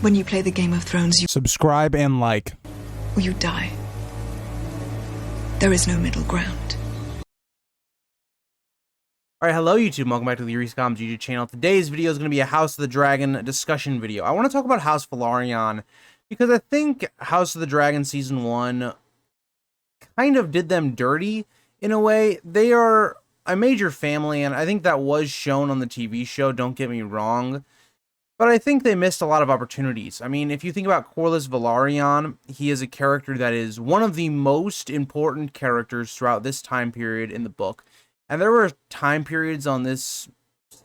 When you play the Game of Thrones, you Subscribe and like. or you die. There is no middle ground. Alright, hello YouTube, welcome back to the Rescom's YouTube channel. Today's video is going to be a House of the Dragon discussion video. I want to talk about House Velaryon because I think House of the Dragon Season 1 kind of did them dirty in a way. They are a major family, and I think that was shown on the TV show, don't get me wrong. But I think they missed a lot of opportunities. I mean, if you think about Corlys Velaryon, he is a character that is one of the most important characters throughout this time period in the book. And there were time periods on this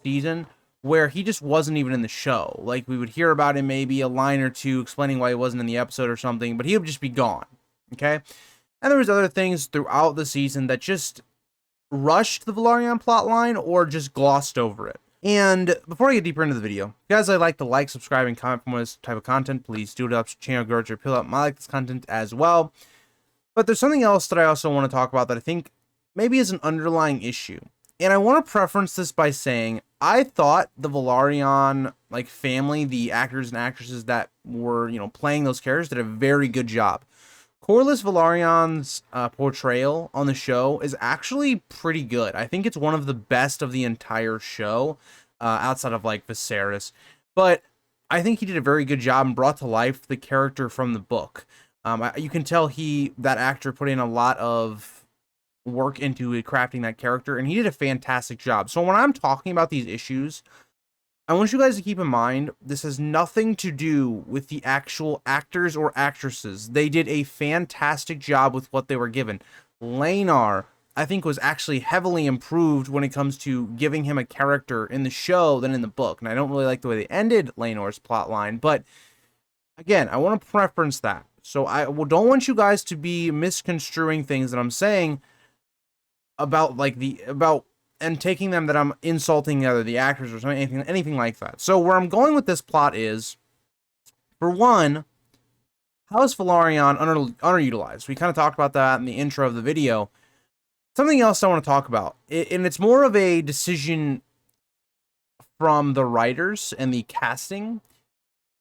season where he just wasn't even in the show. Like, we would hear about him maybe a line or two explaining why he wasn't in the episode or something, but he would just be gone, okay? And there was other things throughout the season that just rushed the Velaryon plotline or just glossed over it. And before I get deeper into the video, if you guys, I'd like to like, subscribe, and comment for more of this type of content. Please do it up to channel growth or peel up my like this content as well. But there's something else that I also want to talk about that I think maybe is an underlying issue. And I want to preference this by saying I thought the Velaryon family, the actors and actresses that were, playing those characters did a very good job. Corlys Velaryon's portrayal on the show is actually pretty good. I think it's one of the best of the entire show, outside of Viserys. But I think he did a very good job and brought to life the character from the book. You can tell that actor put in a lot of work into crafting that character, and he did a fantastic job. So when I'm talking about these issues, I want you guys to keep in mind, this has nothing to do with the actual actors or actresses. They did a fantastic job with what they were given. Laenor, I think, was actually heavily improved when it comes to giving him a character in the show than in the book. And I don't really like the way they ended Laenor's plotline, but again, I want to preference that. So I don't want you guys to be misconstruing things that I'm saying about and taking them that I'm insulting either the actors or something, anything like that. So where I'm going with this plot is, for one, House Velaryon underutilized. We kind of talked about that in the intro of the video. Something else I want to talk about, and it's more of a decision from the writers and the casting,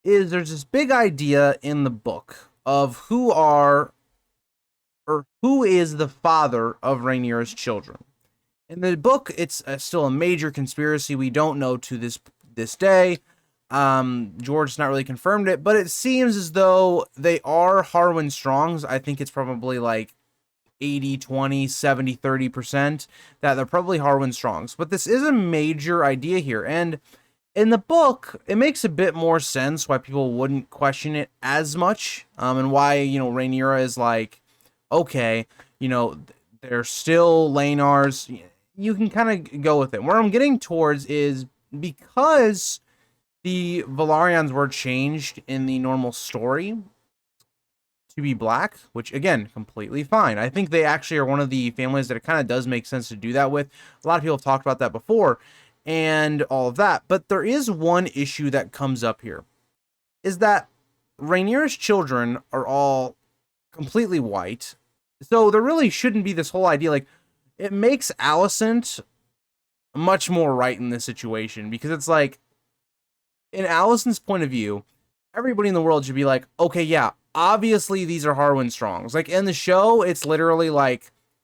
is there's this big idea in the book of who is the father of Rhaenyra's children. In the book, it's still a major conspiracy. We don't know to this day. George's not really confirmed it, but it seems as though they are Harwin Strongs. I think it's probably 80, 20, 70, 30% that they're probably Harwin Strongs. But this is a major idea here. And in the book, it makes a bit more sense why people wouldn't question it as much. And why, Rhaenyra is okay, they're still Laenor's. You can kind of go with it. Where I'm getting towards is because the Velaryons were changed in the normal story to be black, which again, completely fine. I think they actually are one of the families that it kind of does make sense to do that with. A lot of people have talked about that before and all of that. But there is one issue that comes up here, is that Rhaenyra's children are all completely white. So there really shouldn't be this whole idea, it makes Alicent much more right in this situation, because it's in Alicent's point of view, everybody in the world should be okay, yeah, obviously these are Harwin Strongs. In the show, it's literally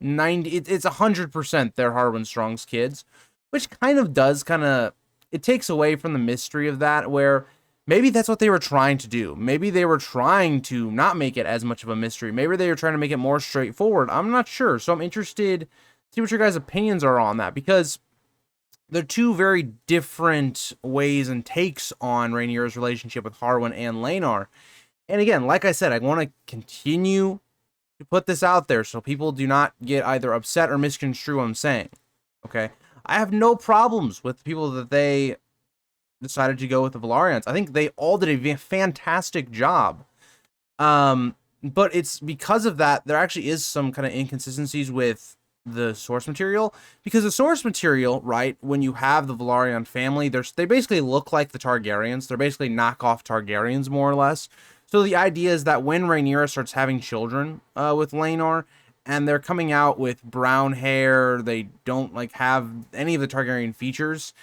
90, it's 100% they're Harwin Strong's kids, which it takes away from the mystery of that, where maybe that's what they were trying to do. Maybe they were trying to not make it as much of a mystery. Maybe they were trying to make it more straightforward. I'm not sure. So I'm interested to see what your guys' opinions are on that, because they're two very different ways and takes on Rhaenyra's relationship with Harwin and Laenor. And again, like I said, I want to continue to put this out there so people do not get either upset or misconstrue what I'm saying. Okay? I have no problems with the people that they decided to go with the Velaryons. I think they all did a fantastic job. But it's because of that, there actually is some kind of inconsistencies with the source material, because the source material, right, when you have the Velaryon family, they basically look like the Targaryens. They're basically knockoff Targaryens, more or less. So the idea is that when Rhaenyra starts having children with Laenor, and they're coming out with brown hair, they don't have any of the Targaryen features,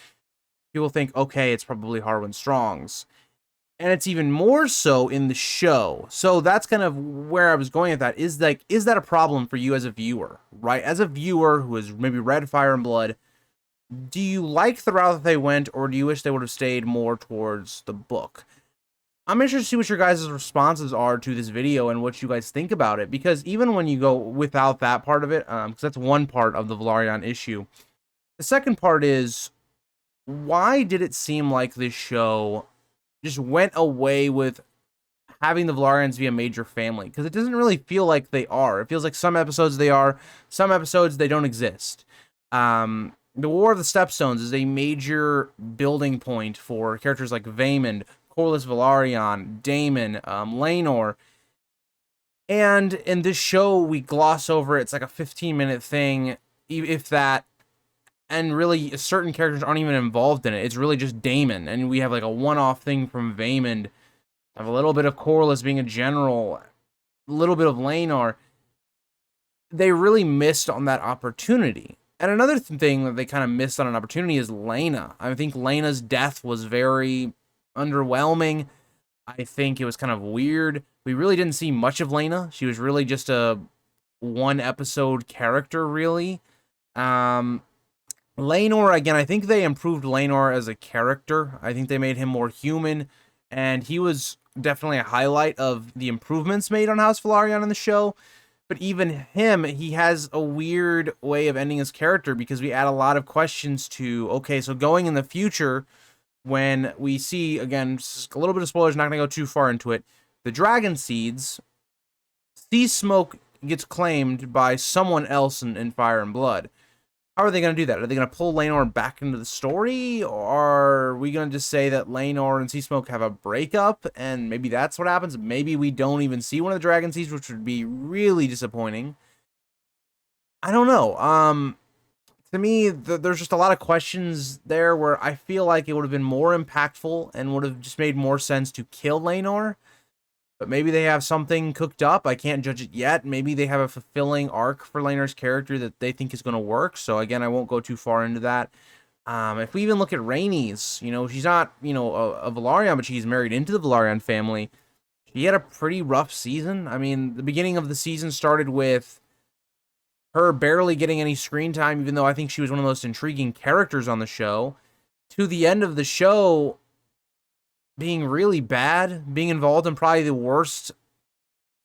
people think, okay, it's probably Harwin Strongs. and it's even more so in the show. So that's kind of where I was going at that. Is like, is that a problem for you as a viewer, right? As a viewer who has maybe read Fire and Blood, do you like the route that they went, or do you wish they would have stayed more towards the book? I'm interested to see what your guys' responses are to this video and what you guys think about it, because even when you go without that part of it, because that's one part of the Velaryon issue, the second part is, why did it seem like this show just went away with having the Velaryons be a major family? Because it doesn't really feel like they are. It feels like some episodes they are, some episodes they don't exist. The War of the Stepstones is a major building point for characters like Vaemond, Corlys Velaryon, Daemon, Laenor. And in this show, we gloss over it. It's like a 15-minute thing, if that. And really, certain characters aren't even involved in it. It's really just Daemon. And we have like a one-off thing from Vaemond. Have a little bit of Corlys being a general. A little bit of Laenor. They really missed on that opportunity. And another thing that they kind of missed on an opportunity is Laena. I think Laena's death was very underwhelming. I think it was kind of weird. We really didn't see much of Laena. She was really just a one-episode character, really. Laenor, again, I think they improved Laenor as a character. I think they made him more human, and he was definitely a highlight of the improvements made on House Velaryon in the show. But even him, he has a weird way of ending his character, because we add a lot of questions to, okay, so going in the future, when we see, again, just a little bit of spoilers, not going to go too far into it, the dragon seeds, sea smoke gets claimed by someone else in Fire and Blood. How are they going to do that? Are they going to pull Laenor back into the story? Or are we going to just say that Laenor and Seasmoke have a breakup, and maybe that's what happens? Maybe we don't even see one of the Dragon Seeds, which would be really disappointing. I don't know. To me, there's just a lot of questions there where I feel like it would have been more impactful and would have just made more sense to kill Laenor. But maybe they have something cooked up. I can't judge it yet. Maybe they have a fulfilling arc for Laenor's character that they think is going to work. So again, I won't go too far into that. If we even look at Rhaenys, she's not, a Velaryon, but she's married into the Velaryon family. She had a pretty rough season. I mean, the beginning of the season started with her barely getting any screen time, even though I think she was one of the most intriguing characters on the show, to the end of the show being really bad, being involved in probably the worst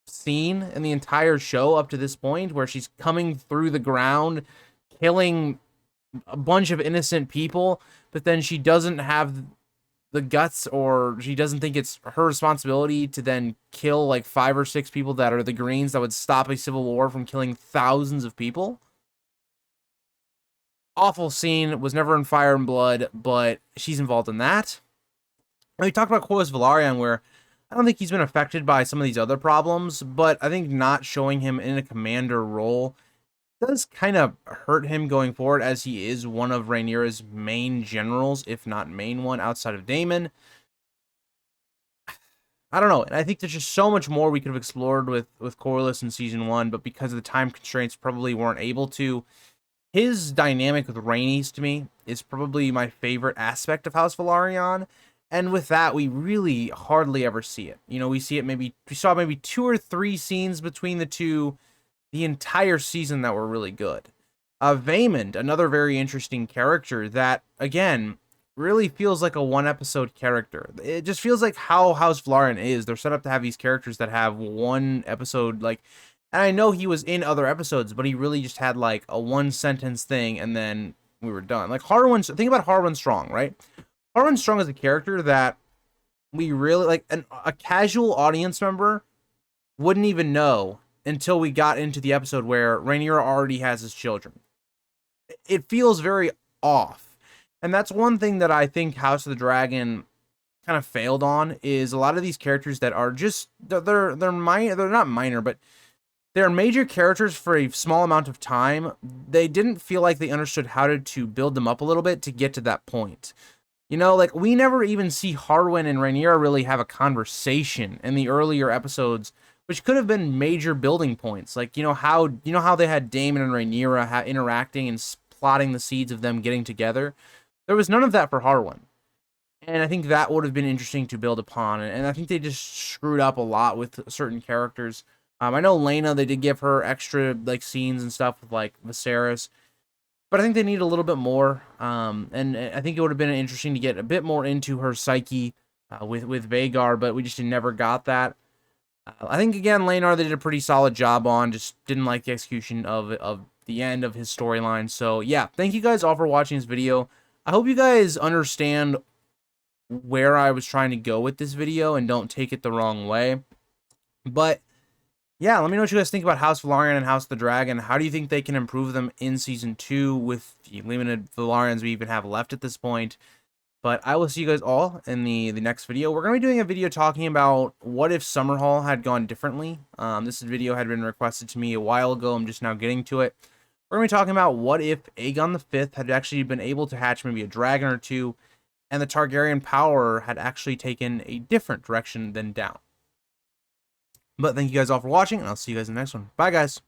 scene in the entire show up to this point, where she's coming through the ground, killing a bunch of innocent people, but then she doesn't have the guts, or she doesn't think it's her responsibility to then kill like 5 or 6 people that are the Greens that would stop a civil war from killing thousands of people. Awful scene, was never in Fire and Blood, but she's involved in that. We talked about Corlys Velaryon, where I don't think he's been affected by some of these other problems, but I think not showing him in a commander role does kind of hurt him going forward, as he is one of Rhaenyra's main generals, if not main one, outside of Daemon. I don't know, and I think there's just so much more we could have explored with Corlys in Season 1, but because of the time constraints, probably weren't able to. His dynamic with Rhaenys, to me, is probably my favorite aspect of House Velaryon. And with that, we really hardly ever see it. We saw maybe 2 or 3 scenes between the two the entire season that were really good. Vaemond, another very interesting character that, again, really feels like a one-episode character. It just feels like how House Velaryon is. They're set up to have these characters that have one episode, and I know he was in other episodes, but he really just had, like, a one-sentence thing, and then we were done. Like, think about Harwin Strong, right? Harwin Strong is a character that we really, a casual audience member wouldn't even know until we got into the episode where Rhaenyra already has his children. It feels very off. And that's one thing that I think House of the Dragon kind of failed on, is a lot of these characters that are just, they're not minor, but they're major characters for a small amount of time. They didn't feel like they understood how to build them up a little bit to get to that point. We never even see Harwin and Rhaenyra really have a conversation in the earlier episodes, which could have been major building points. How they had Daemon and Rhaenyra interacting and plotting the seeds of them getting together. There was none of that for Harwin. And I think that would have been interesting to build upon. And I think they just screwed up a lot with certain characters. I know Lena, they did give her extra like scenes and stuff with like Viserys, but I think they need a little bit more. And I think it would have been interesting to get a bit more into her psyche with Vhagar, but we just never got that. I think again, Laenar they did a pretty solid job on. Just didn't like the execution of the end of his storyline. So yeah, thank you guys all for watching this video. I hope you guys understand where I was trying to go with this video and don't take it the wrong way. But yeah, let me know what you guys think about House Velaryon and House of the Dragon. How do you think they can improve them in Season 2 with the limited Velaryons we even have left at this point? But I will see you guys all in the next video. We're going to be doing a video talking about what if Summerhall had gone differently. This video had been requested to me a while ago. I'm just now getting to it. We're going to be talking about what if Aegon V had actually been able to hatch maybe a dragon or two, and the Targaryen power had actually taken a different direction than down. But thank you guys all for watching, and I'll see you guys in the next one. Bye, guys.